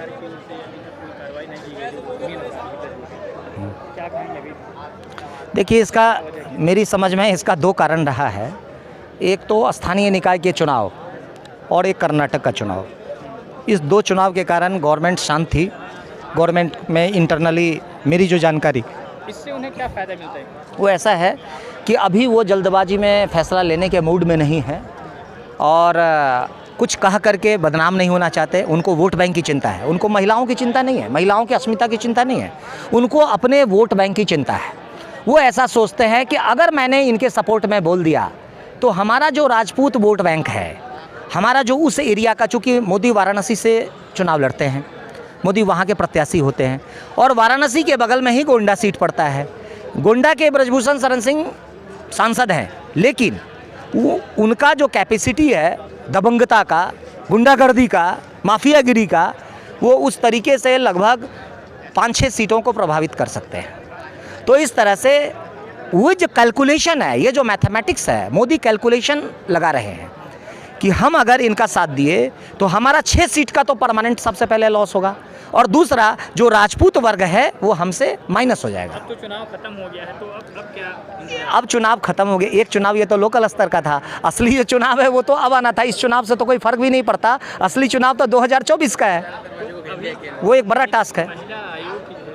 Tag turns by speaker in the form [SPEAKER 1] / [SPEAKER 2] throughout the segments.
[SPEAKER 1] सरकार की ओर से अभी तक कोई कार्रवाई नहीं की गई जो उम्मीद है, क्या कहेंगे अभी?
[SPEAKER 2] देखिए, इसका मेरी समझ में इसका दो कारण रहा है। एक तो स्थानीय निकाय के चुनाव और एक कर्नाटक का चुनाव। इस दो चुनाव के कारण गवर्नमेंट शांत थी। गवर्नमेंट में इंटरनली मेरी जो जानकारी,
[SPEAKER 1] इससे उन्हें क्या फ़ायदा मिलता है?
[SPEAKER 2] वो ऐसा है कि अभी वो जल्दबाजी में फैसला लेने के मूड में नहीं है और कुछ कह करके बदनाम नहीं होना चाहते। उनको वोट बैंक की चिंता है, उनको महिलाओं की चिंता नहीं है, महिलाओं की अस्मिता की चिंता नहीं है, उनको अपने वोट बैंक की चिंता है। वो ऐसा सोचते हैं कि अगर मैंने इनके सपोर्ट में बोल दिया तो हमारा जो राजपूत वोट बैंक है, हमारा जो उस एरिया का, चूँकि मोदी वाराणसी से चुनाव लड़ते हैं, मोदी वहाँ के प्रत्याशी होते हैं और वाराणसी के बगल में ही गोंडा सीट पड़ता है। गोंडा के ब्रजभूषण शरण सिंह सांसद हैं, लेकिन उनका जो कैपेसिटी है दबंगता का, गुंडागर्दी का, माफियागिरी का, वो उस तरीके से लगभग 5-6 सीटों को प्रभावित कर सकते हैं। तो इस तरह से वो जो कैलकुलेशन है, ये जो मैथमेटिक्स है, मोदी कैलकुलेशन लगा रहे हैं कि हम अगर इनका साथ दिए तो हमारा 6 सीट का तो परमानेंट सबसे पहले लॉस होगा और दूसरा जो राजपूत वर्ग है वो हमसे माइनस हो जाएगा।
[SPEAKER 1] अब तो चुनाव खत्म हो गया है, तो अब क्या?
[SPEAKER 2] अब चुनाव खत्म हो गया। एक चुनाव ये तो लोकल स्तर का था, असली जो चुनाव है वो तो अब आना था। इस चुनाव से तो कोई फर्क भी नहीं पड़ता, असली चुनाव तो 2024 का है, वो एक बड़ा टास्क है।
[SPEAKER 1] महिला आयोग की जो है,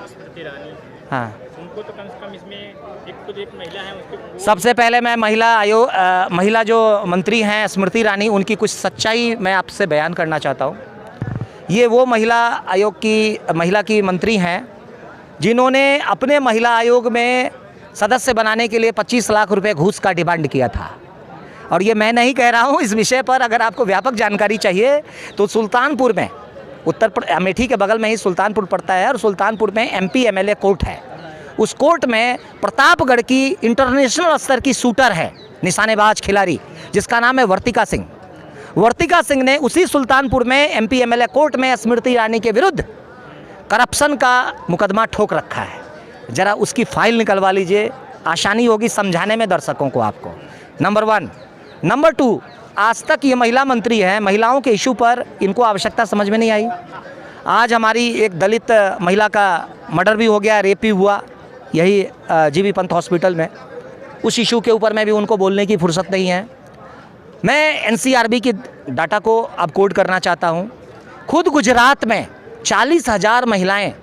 [SPEAKER 1] स्मृति ईरानी,
[SPEAKER 2] हाँ,
[SPEAKER 1] उनको तो कम से कम इसमें एक महिला है उसके
[SPEAKER 2] सबसे पहले मैं महिला जो मंत्री हैं स्मृति ईरानी, उनकी कुछ सच्चाई मैं आपसे बयान करना चाहता हूँ। ये वो महिला की मंत्री हैं जिन्होंने अपने महिला आयोग में सदस्य बनाने के लिए 25 लाख रुपए घूस का डिमांड किया था। और ये मैं नहीं कह रहा हूँ, इस विषय पर अगर आपको व्यापक जानकारी चाहिए तो सुल्तानपुर में, अमेठी के बगल में ही सुल्तानपुर पड़ता है और सुल्तानपुर में MP MLA कोर्ट है। उस कोर्ट में प्रतापगढ़ की इंटरनेशनल स्तर की शूटर है, निशानेबाज खिलाड़ी, जिसका नाम है वर्तिका सिंह। वर्तिका सिंह ने उसी सुल्तानपुर में MP MLA कोर्ट में स्मृति ईरानी के विरुद्ध करप्शन का मुकदमा ठोक रखा है। ज़रा उसकी फाइल निकलवा लीजिए, आसानी होगी समझाने में दर्शकों को आपको। नंबर 1। नंबर 2, आज तक ये महिला मंत्री है, महिलाओं के इशू पर इनको आवश्यकता समझ में नहीं आई। आज हमारी एक दलित महिला का मर्डर भी हो गया, रेप भी हुआ, यही GV पंत हॉस्पिटल में। उस इशू के ऊपर में भी उनको बोलने की फुर्सत नहीं है। मैं NCRB की डाटा को अब कोड करना चाहता हूँ। खुद गुजरात में 40,000 महिलाएं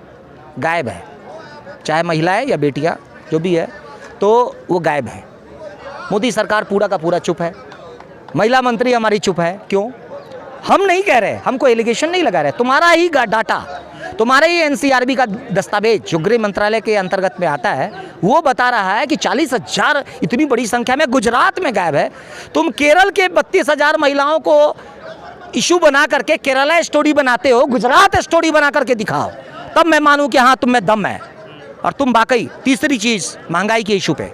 [SPEAKER 2] गायब हैं, चाहे महिलाएं या बेटियां जो भी है, तो वो गायब है। मोदी सरकार पूरा का पूरा चुप है, महिला मंत्री हमारी चुप है। क्यों? हम नहीं कह रहे, हमको एलिगेशन नहीं लगा रहे, तुम्हारा ही डाटा, तुम्हारे ही NCRB का दस्तावेज जो गृह मंत्रालय के अंतर्गत में आता है, वो बता रहा है कि 40,000 इतनी बड़ी संख्या में गुजरात में गायब है। तुम केरल के 32,000 महिलाओं को इशू बना करके केरला स्टोरी बनाते हो, गुजरात स्टोरी बना करके दिखाओ, तब मैं मानूं कि हाँ तुम में दम है और तुम वाकई। तीसरी चीज़, महंगाई के इशू पे,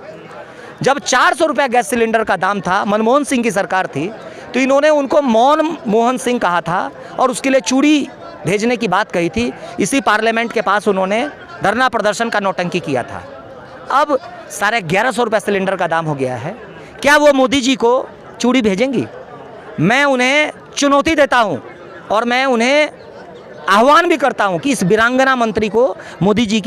[SPEAKER 2] जब 400 रुपये गैस सिलेंडर का दाम था, मनमोहन सिंह की सरकार थी, तो इन्होंने उनको मौन मोहन सिंह कहा था और उसके लिए चूड़ी भेजने की बात कही थी। इसी पार्लियामेंट के पास उन्होंने धरना प्रदर्शन का नौटंकी किया था। अब 1150 रुपये सिलेंडर का दाम हो गया है। क्या वो मोदी जी को चूड़ी भेजेंगी? मैं उन्हें चुनौती देता हूं और मैं उन्हें आह्वान भी करता हूं कि इस वीरांगना मंत्री को मोदी जी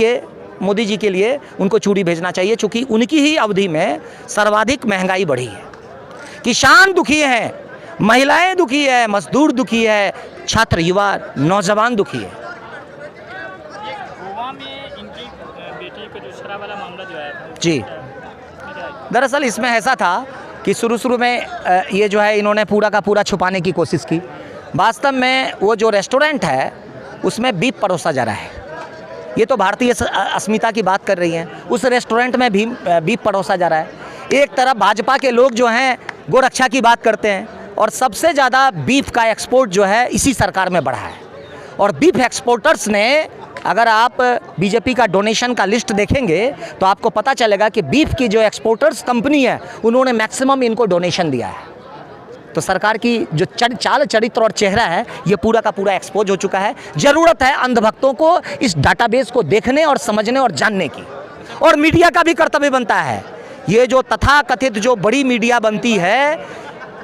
[SPEAKER 2] के लिए उनको चूड़ी भेजना चाहिए, चूँकि उनकी ही अवधि में सर्वाधिक महंगाई बढ़ी है। किसान दुखी हैं, महिलाएं दुखी है, मजदूर दुखी है, छात्र युवा नौजवान दुखी है।
[SPEAKER 1] गोवा में इनकी बेटी का जो शराब वाला मामला जो आया था
[SPEAKER 2] जी, दरअसल इसमें ऐसा था कि शुरू में ये जो है इन्होंने पूरा का पूरा छुपाने की कोशिश की। वास्तव में वो जो रेस्टोरेंट है उसमें बीफ परोसा जा रहा है। ये तो भारतीय अस्मिता की बात कर रही हैं, उस रेस्टोरेंट में भी बीफ परोसा जा रहा है। एक तरफ भाजपा के लोग जो हैं गोरक्षा की बात करते हैं और सबसे ज़्यादा बीफ का एक्सपोर्ट जो है इसी सरकार में बढ़ा है। और बीफ एक्सपोर्टर्स ने, अगर आप बीजेपी का डोनेशन का लिस्ट देखेंगे तो आपको पता चलेगा कि बीफ की जो एक्सपोर्टर्स कंपनी है उन्होंने मैक्सिमम इनको डोनेशन दिया है। तो सरकार की जो चाल चरित्र और चेहरा है ये पूरा का पूरा एक्सपोज हो चुका है। ज़रूरत है अंधभक्तों को इस डाटाबेस को देखने और समझने और जानने की, और मीडिया का भी कर्तव्य बनता है। ये जो तथाकथित जो बड़ी मीडिया बनती है,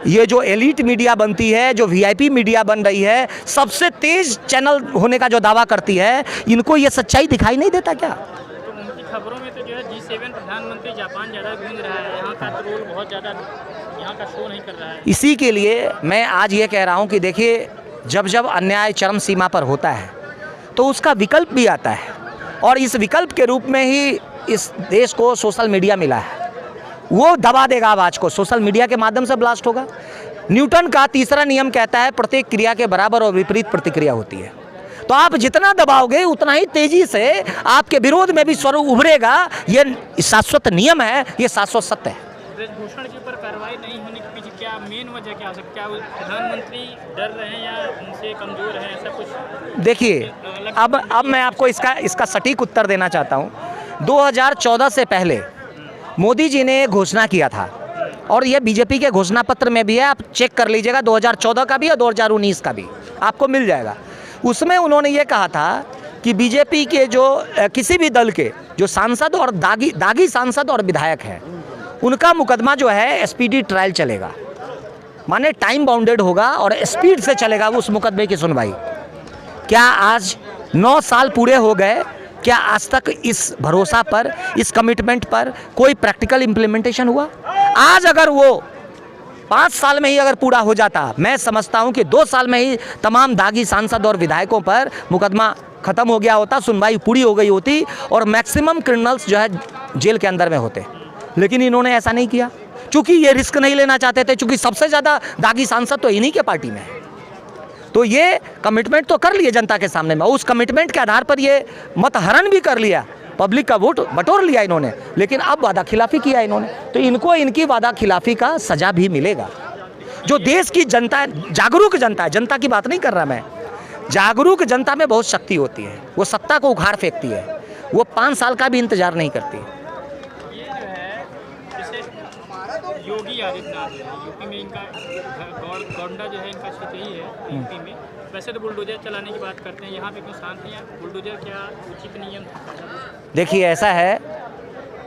[SPEAKER 2] ये जो एलीट मीडिया बनती है, जो वीआईपी मीडिया बन रही है, सबसे तेज चैनल होने का जो दावा करती है, इनको ये सच्चाई दिखाई नहीं देता क्या?
[SPEAKER 1] तो उनकी खबरों में तो जो है G7 प्रधानमंत्री जापान ज़्यादा गूंज रहा है, यहाँ का रोल बहुत ज़्यादा यहाँ का शो नहीं कर रहा है।
[SPEAKER 2] इसी के लिए मैं आज ये कह रहा हूँ कि देखिए, जब जब अन्याय चरम सीमा पर होता है तो उसका विकल्प भी आता है, और इस विकल्प के रूप में ही इस देश को सोशल मीडिया मिला है। वो दबा देगा आवाज़ को, सोशल मीडिया के माध्यम से ब्लास्ट होगा। न्यूटन का तीसरा नियम कहता है प्रत्येक क्रिया के बराबर और विपरीत प्रतिक्रिया होती है। तो आप जितना दबाओगे उतना ही तेजी से आपके विरोध में भी स्वर उभरेगा। ये शाश्वत नियम है, ये शाश्वत सत्य है।
[SPEAKER 1] ब्रजभूषण के ऊपर कार्रवाई नहीं होने के पीछे क्या मेन वजह क्या हो सकती है? क्या वो प्रधानमंत्री डर रहे हैं या उनसे कमज़ोर हैं, ऐसा कुछ?
[SPEAKER 2] देखिए, अब मैं आपको इसका सटीक उत्तर देना चाहता हूँ। 2014 से पहले मोदी जी ने घोषणा किया था, और ये बीजेपी के घोषणा पत्र में भी है, आप चेक कर लीजिएगा, 2014 का भी और 2019 का भी आपको मिल जाएगा। उसमें उन्होंने ये कहा था कि बीजेपी के जो किसी भी दल के जो सांसद और दागी सांसद और विधायक हैं, उनका मुकदमा जो है स्पीडी ट्रायल चलेगा, माने टाइम बाउंडेड होगा और स्पीड से चलेगा उस मुकदमे की सुनवाई। क्या आज 9 साल पूरे हो गए, क्या आज तक इस भरोसा पर, इस कमिटमेंट पर कोई प्रैक्टिकल इम्प्लीमेंटेशन हुआ? आज अगर वो 5 साल में ही अगर पूरा हो जाता, मैं समझता हूं कि 2 साल में ही तमाम दागी सांसद और विधायकों पर मुकदमा खत्म हो गया होता, सुनवाई पूरी हो गई होती और मैक्सिमम क्रिमिनल्स जो है जेल के अंदर में होते। लेकिन इन्होंने ऐसा नहीं किया, चूंकि ये रिस्क नहीं लेना चाहते थे, चूंकि सबसे ज़्यादा दागी सांसद तो इन्हीं के पार्टी में है। तो ये कमिटमेंट तो कर लिए जनता के सामने में, उस कमिटमेंट के आधार पर ये मत हरण भी कर लिया, पब्लिक का वोट बटोर लिया इन्होंने, लेकिन अब वादा खिलाफी किया इन्होंने, तो इनको इनकी वादा खिलाफी का सजा भी मिलेगा। जो देश की जनता है, जागरूक जनता है, जनता की बात नहीं कर रहा मैं, जागरूक जनता में बहुत शक्ति होती है, वो सत्ता को उखाड़ फेंकती है, वो 5 साल का भी इंतजार नहीं करती।
[SPEAKER 1] ये जो है जैसे योगी आदित्यनाथ यूपी में, इनका गोंडा जो है इनका क्षेत्र ही है यूपी में। वैसे तो बुलडोजर चलाने की बात करते हैं, यहाँ पे क्यों शांत है? बुलडोजर क्या उचित नियम था?
[SPEAKER 2] देखिए, ऐसा है,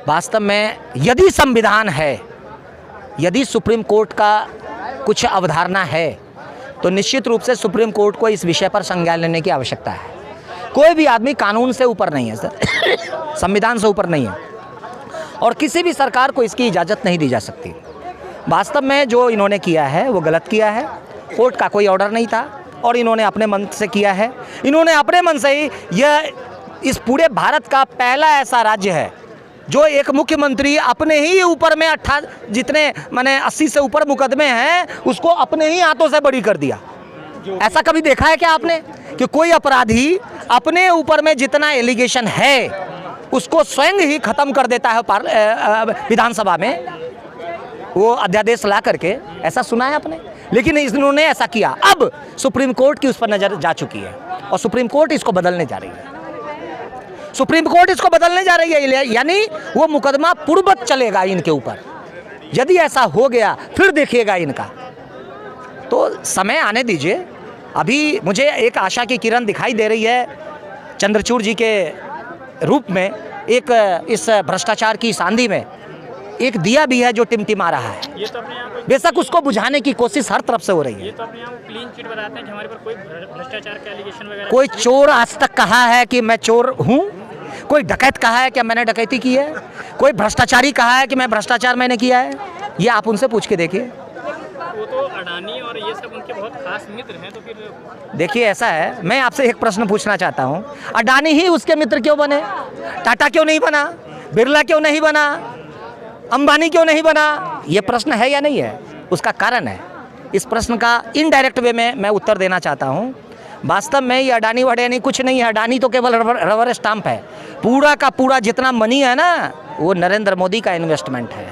[SPEAKER 2] वास्तव में यदि संविधान है, यदि सुप्रीम कोर्ट का कुछ अवधारणा है, तो निश्चित रूप से सुप्रीम कोर्ट को इस विषय पर संज्ञान लेने की आवश्यकता है। कोई भी आदमी कानून से ऊपर नहीं है सर, संविधान से ऊपर नहीं है, और किसी भी सरकार को इसकी इजाज़त नहीं दी जा सकती। वास्तव में जो इन्होंने किया है वो गलत किया है, कोर्ट का कोई ऑर्डर नहीं था और इन्होंने अपने मन से किया है। इन्होंने अपने मन से ही, यह इस पूरे भारत का पहला ऐसा राज्य है जो एक मुख्यमंत्री अपने ही ऊपर में 80 से ऊपर मुकदमे हैं, उसको अपने ही हाथों से बरी कर दिया। ऐसा कभी देखा है क्या आपने कि कोई अपराधी अपने ऊपर में जितना एलिगेशन है उसको स्वयं ही खत्म कर देता है विधानसभा में, वो अध्यादेश ला करके? ऐसा सुना है आपने? लेकिन इन्होंने ऐसा किया। अब सुप्रीम कोर्ट की उस पर नजर जा चुकी है और सुप्रीम कोर्ट इसको बदलने जा रही है। सुप्रीम कोर्ट इसको बदलने जा रही है, यानी वो मुकदमा पूर्ववत चलेगा इनके ऊपर। यदि ऐसा हो गया फिर देखिएगा इनका, तो समय आने दीजिए। अभी मुझे एक आशा की किरण दिखाई दे रही है चंद्रचूड़ जी के रूप में, एक इस भ्रष्टाचार की सांधी में एक दिया भी है जो टिमटिमा रहा है।
[SPEAKER 1] ये तो अपने आप
[SPEAKER 2] बेशक उसको बुझाने की कोशिश हर तरफ से हो रही है।
[SPEAKER 1] ये तो अपने आप क्लीन चिट बताते हैं कि हमारे पर कोई भ्रष्टाचार का एलिगेशन वगैरह।
[SPEAKER 2] कोई चोर आज तक कहा है कि मैं चोर हूँ? कोई डकैत कहा है कि मैंने डकैती की है? कोई भ्रष्टाचारी कहा है कि मैं भ्रष्टाचार मैंने किया है? ये आप उनसे पूछ के देखिए।
[SPEAKER 1] वो तो अडानी और ये सब उनके बहुत खास मित्र हैं, तो फिर
[SPEAKER 2] देखिए, ऐसा है, मैं आपसे एक प्रश्न पूछना चाहता हूँ, अडानी ही उसके मित्र क्यों बने? टाटा क्यों नहीं बना? बिरला क्यों नहीं बना? अंबानी क्यों नहीं बना? ये प्रश्न है या नहीं है? उसका कारण है। इस प्रश्न का इनडायरेक्ट वे में मैं उत्तर देना चाहता हूँ। वास्तव में ये अडानी वडानी कुछ नहीं है, अडानी तो केवल रबर स्टाम्प है। पूरा का पूरा जितना मनी है ना, वो नरेंद्र मोदी का इन्वेस्टमेंट है।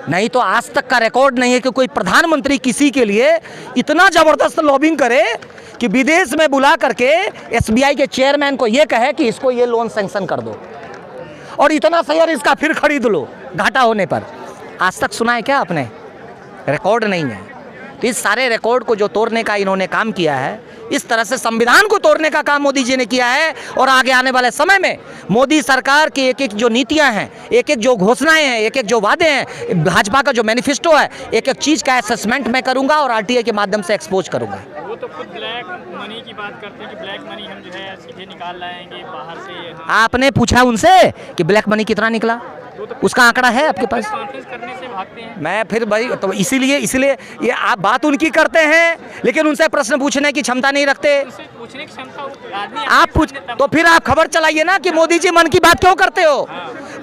[SPEAKER 2] नहीं तो आज तक का रिकॉर्ड नहीं है कि कोई प्रधानमंत्री किसी के लिए इतना ज़बरदस्त लॉबिंग करे कि विदेश में बुला करके SBI के चेयरमैन को ये कहे कि इसको ये लोन सैंक्शन कर दो और इतना शेयर इसका फिर खरीद लो घाटा होने पर। आज तक सुना है क्या आपने? रिकॉर्ड नहीं है। तो इस सारे रिकॉर्ड को जो तोड़ने का इन्होंने काम किया है, इस तरह से संविधान को तोड़ने का काम मोदी जी ने किया है। और आगे आने वाले समय में मोदी सरकार की एक एक जो नीतियां हैं, एक एक जो घोषणाएं हैं, एक एक जो वादे हैं, भाजपा का जो मैनिफेस्टो है, एक एक चीज़ का असेसमेंट मैं करूंगा और आरटीआई के माध्यम से एक्सपोज करूंगा।
[SPEAKER 1] वो तो खुद ब्लैक मनी की बात करते हैं कि ब्लैक मनी हम जो है सीधे निकाल लाएंगे बाहर से।
[SPEAKER 2] आपने पूछा उनसे कि ब्लैक मनी कितना निकला? उसका आंकड़ा है आपके पास?
[SPEAKER 1] कॉन्फ्रेंस करने से भागते हैं।
[SPEAKER 2] मैं फिर भाई तो इसीलिए ये आप बात उनकी करते हैं, लेकिन उनसे प्रश्न पूछने की क्षमता नहीं रखते।
[SPEAKER 1] उनसे पूछने की क्षमता आदमी
[SPEAKER 2] आप पूछ तो फिर आप खबर चलाइए ना कि मोदी जी मन की बात क्यों करते हो,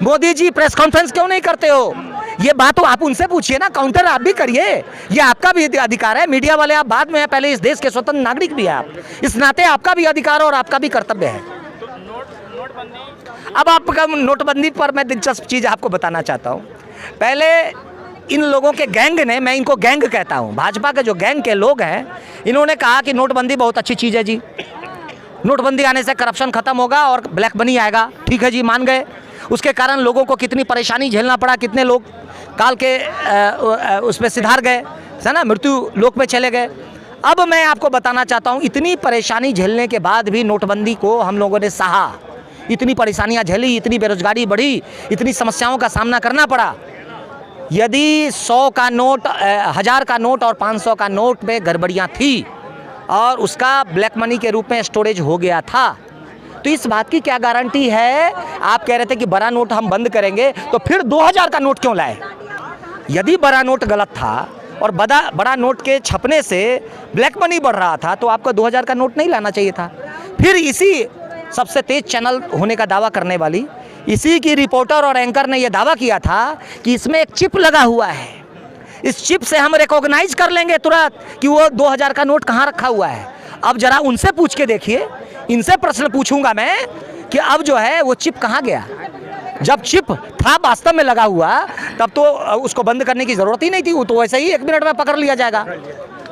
[SPEAKER 2] मोदी जी प्रेस कॉन्फ्रेंस क्यों नहीं करते हो। ये बात तो आप उनसे पूछिए ना, काउंटर आप भी करिए, ये आपका भी अधिकार है। मीडिया वाले आप बाद में है, पहले इस देश के स्वतंत्र नागरिक भी है आप, इस नाते आपका भी अधिकार और आपका भी कर्तव्य है।
[SPEAKER 1] तो नोटबंदी।
[SPEAKER 2] अब आपका नोटबंदी पर मैं दिलचस्प चीज़ आपको बताना चाहता हूँ। पहले इन लोगों के गैंग ने, मैं इनको गैंग कहता हूँ, भाजपा के जो गैंग के लोग हैं, इन्होंने कहा कि नोटबंदी बहुत अच्छी चीज़ है जी, नोटबंदी आने से करप्शन खत्म होगा और ब्लैक मनी आएगा। ठीक है जी, मान गए। उसके कारण लोगों को कितनी परेशानी झेलना पड़ा, कितने लोग काल के उसमें सिधार गए, है ना, मृत्यु लोक में चले गए। अब मैं आपको बताना चाहता हूँ, इतनी परेशानी झेलने के बाद भी नोटबंदी को हम लोगों ने सहा, इतनी परेशानियां झेली, इतनी बेरोजगारी बढ़ी, इतनी समस्याओं का सामना करना पड़ा। यदि 100 का नोट, 1000 का नोट और 500 का नोट में गड़बड़ियां थी और उसका ब्लैक मनी के रूप में स्टोरेज हो गया था, तो इस बात की क्या गारंटी है? आप कह रहे थे कि बड़ा नोट हम बंद करेंगे, तो फिर 2000 का नोट क्यों लाए? यदि बड़ा नोट गलत था और बड़ा नोट के छपने से ब्लैक मनी बढ़ रहा था, तो आपको 2000 का नोट नहीं लाना चाहिए था। फिर इसी सबसे तेज चैनल होने का दावा करने वाली इसी की रिपोर्टर और एंकर ने यह दावा किया था कि इसमें एक चिप लगा हुआ है, इस चिप से हम रिकॉग्नाइज कर लेंगे तुरंत कि वो 2000 का नोट कहाँ रखा हुआ है। अब जरा उनसे पूछ के देखिए, इनसे प्रश्न पूछूंगा मैं कि अब जो है वो चिप कहाँ गया। जब चिप था वास्तव में लगा हुआ, तब तो उसको बंद करने की ज़रूरत ही नहीं थी, वो तो वैसे ही 1 मिनट में पकड़ लिया जाएगा।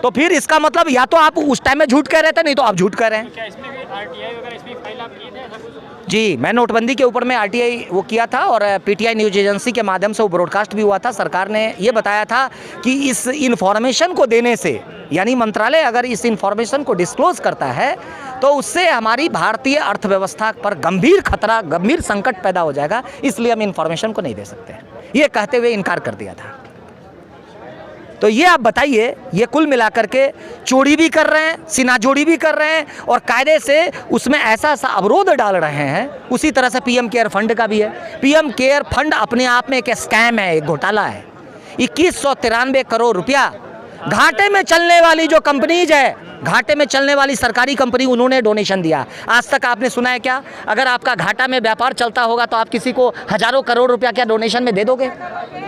[SPEAKER 2] तो फिर इसका मतलब या तो आप उस टाइम में झूठ कह रहे थे, नहीं तो आप झूठ कह रहे हैं।
[SPEAKER 1] क्या इसमें भी आरटीआई वगैरह इसमें फाइल आप किए थे ऐसा कुछ?
[SPEAKER 2] जी, मैं नोटबंदी के ऊपर में आरटीआई वो किया था और पीटीआई न्यूज एजेंसी के माध्यम से वो ब्रॉडकास्ट भी हुआ था। सरकार ने ये बताया था कि इस इन्फॉर्मेशन को देने से, यानी मंत्रालय अगर इस इन्फॉर्मेशन को डिस्क्लोज करता है, तो उससे हमारी भारतीय अर्थव्यवस्था पर गंभीर खतरा, गंभीर संकट पैदा हो जाएगा, इसलिए हम इन्फॉर्मेशन को नहीं दे सकते। ये कहते हुए इनकार कर दिया था। तो ये आप बताइए, ये कुल मिलाकर के चोरी भी कर रहे हैं, सीना जोड़ी भी कर रहे हैं और कायदे से उसमें ऐसा ऐसा अवरोध डाल रहे हैं। उसी तरह से पीएम केयर फंड का भी है। पीएम केयर फंड अपने आप में एक स्कैम है, एक घोटाला है। 2193 करोड़ रुपया घाटे में चलने वाली जो कंपनीज है, घाटे में चलने वाली सरकारी कंपनी, उन्होंने डोनेशन दिया। आज तक आपने सुना है क्या? अगर आपका घाटा में व्यापार चलता होगा तो आप किसी को हजारों करोड़ रुपया क्या डोनेशन में दे दोगे?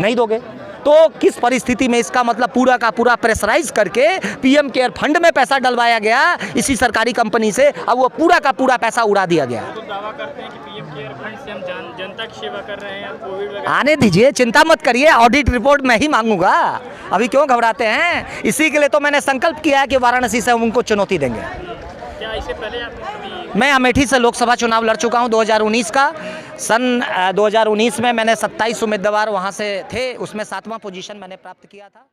[SPEAKER 2] नहीं दोगे। तो किस परिस्थिति में इसका मतलब पूरा का पूरा प्रेशराइज करके पीएम केयर फंड में पैसा डलवाया गया इसी सरकारी कंपनी से, अब वो पूरा का पूरा पैसा उड़ा दिया गया।
[SPEAKER 1] तो दावा करते हैं कि पीएम केयर फंड से हम जनता की सेवा कर रहे हैं, कोविड वगैरह।
[SPEAKER 2] आने दीजिए, चिंता मत करिए, ऑडिट रिपोर्ट मैं ही मांगूंगा, अभी क्यों घबराते हैं? इसी के लिए तो मैंने संकल्प किया है कि वाराणसी से हम उनको चुनौती देंगे।
[SPEAKER 1] क्या इससे पहले आप कभी?
[SPEAKER 2] मैं अमेठी से लोकसभा चुनाव लड़ चुका हूं 2019 का। सन 2019 में मैंने 27 उम्मीदवार वहां से थे, उसमें 7वां पोजीशन मैंने प्राप्त किया था।